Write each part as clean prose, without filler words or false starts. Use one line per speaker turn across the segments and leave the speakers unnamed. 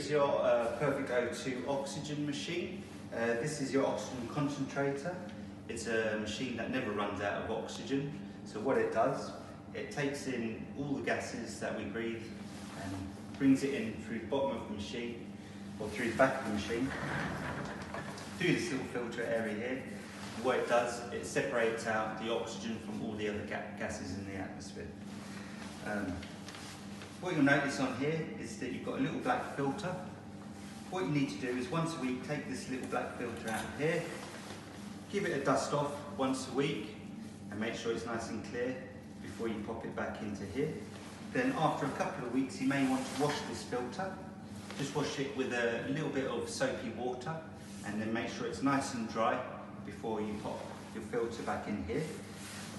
is your perfect go-to oxygen machine. This is your oxygen concentrator. It's a machine that never runs out of oxygen. So what it does, it takes in all the gases that we breathe and brings it in through the bottom of the machine, or through the back of the machine, through this little filter area here. And what it does, it separates out the oxygen from all the other gases in the atmosphere. What you'll notice on here is that you've got a little black filter. What you need to do is once a week take this little black filter out of here, give it a dust off once a week and make sure it's nice and clear before you pop it back into here. Then after a couple of weeks you may want to wash this filter. Just wash it with a little bit of soapy water and then make sure it's nice and dry before you pop your filter back in here.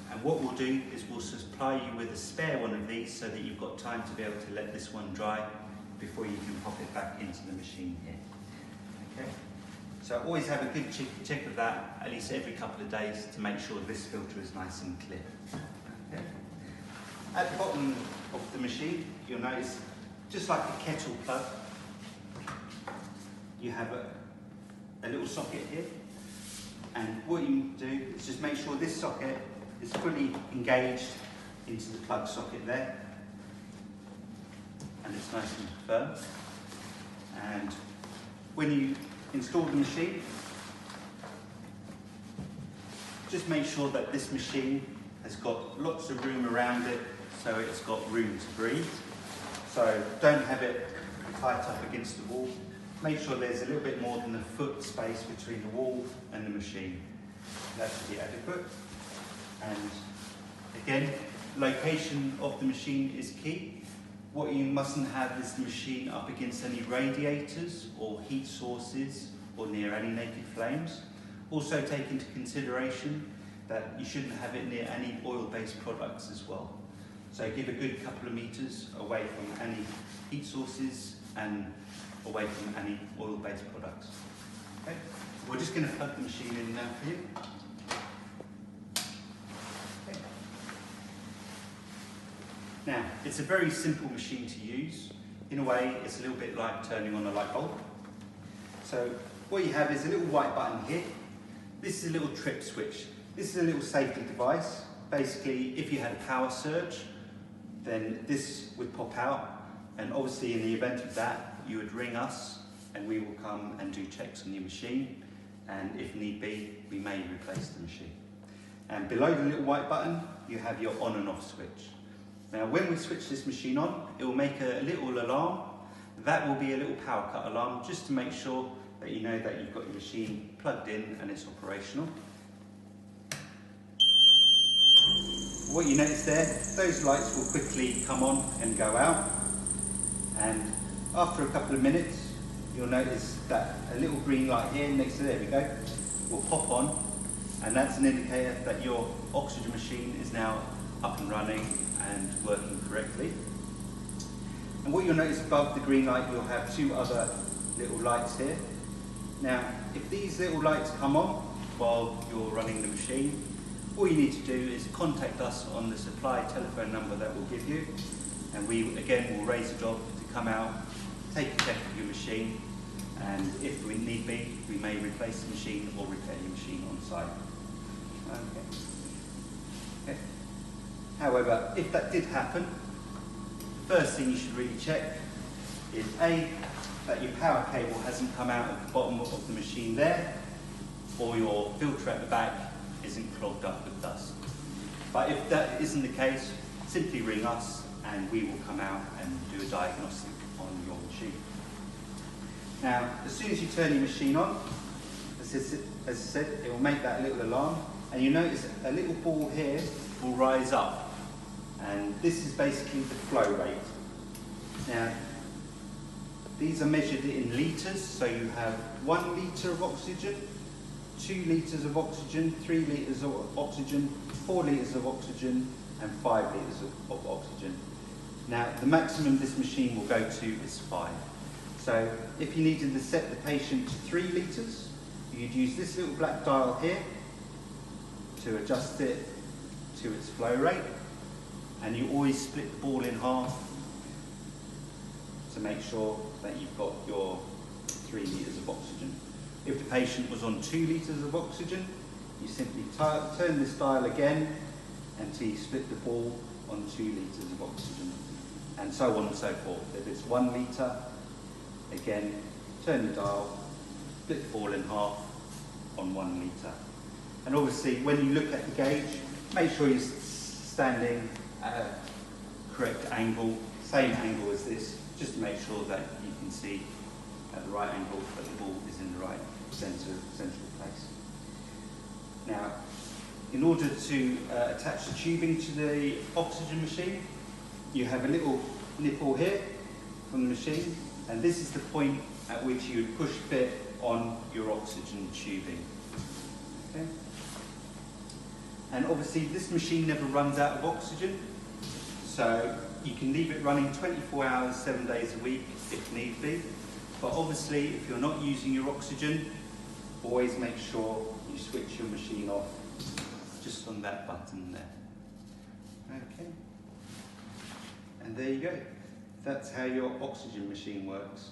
And what we'll do is we'll supply you with a spare one of these so that you've got time to be able to let this one dry before you can pop it back into the machine here. Okay? So always have a good check of that at least every couple of days to make sure this filter is nice and clear. Okay? At the bottom of the machine, you'll notice, just like a kettle plug, you have a little socket here. And what you do is just make sure this socket is fully engaged into the plug socket there, and it's nice and firm. And when you install the machine, just make sure that this machine has got lots of room around it, so it's got room to breathe. So don't have it tight up against the wall. Make sure there's a little bit more than a foot space between the wall and the machine. That should be adequate. And again, location of the machine is key. What you mustn't have is the machine up against any radiators or heat sources or near any naked flames. Also take into consideration that you shouldn't have it near any oil-based products as well. So give a good couple of meters away from any heat sources and away from any oil-based products. Okay? We're just going to plug the machine in now for you. Now, it's a very simple machine to use. In a way, it's a little bit like turning on a light bulb. So what you have is a little white button here. This is a little trip switch. This is a little safety device. Basically, if you had a power surge, then this would pop out. And obviously, in the event of that, you would ring us and we will come and do checks on your machine. And if need be, we may replace the machine. And below the little white button, you have your on and off switch. Now when we switch this machine on, it will make a little alarm. That will be a little power cut alarm, just to make sure that you know that you've got your machine plugged in and it's operational. What you notice there, those lights will quickly come on and go out. And after a couple of minutes, you'll notice that a little green light here next to there we go, will pop on. And that's an indicator that your oxygen machine is now up and running and working correctly. And what you'll notice above the green light, you'll have two other little lights here. Now, if these little lights come on while you're running the machine, all you need to do is contact us on the supply telephone number that we'll give you, and we again will raise a job to come out, take a check of your machine, and if we need be, we may replace the machine or repair your machine on site. Okay. Okay. However, if that did happen, the first thing you should really check is A, that your power cable hasn't come out at the bottom of the machine there, or your filter at the back isn't clogged up with dust. But if that isn't the case, simply ring us and we will come out and do a diagnostic on your machine. Now, as soon as you turn your machine on, as I said, it will make that little alarm, and you notice a little ball here will rise up. And this is basically the flow rate. Now, these are measured in litres, so you have 1 litre of oxygen, 2 litres of oxygen, 3 litres of oxygen, 4 litres of oxygen, and 5 litres of oxygen. Now, the maximum this machine will go to is 5. So, if you needed to set the patient to 3 litres, you'd use this little black dial here to adjust it to its flow rate. And you always split the ball in half to make sure that you've got your If the patient was on 2 litres of oxygen, you simply turn this dial again until you split the ball on 2 litres of oxygen, and so on and so forth. If it's 1 litre, again, turn the dial, split the ball in half on 1 litre. And obviously, when you look at the gauge, make sure you're standing at a correct angle, same angle as this, just to make sure that you can see at the right angle that the ball is in the right central place. Now, in order to attach the tubing to the oxygen machine, you have a little nipple here from the machine, and this is the point at which you would push fit on your oxygen tubing. Okay? And obviously this machine never runs out of oxygen, so you can leave it running 24 hours, 7 days a week if need be. But obviously if you're not using your oxygen, always make sure you switch your machine off just on that button there. Okay. And there you go. That's how your oxygen machine works.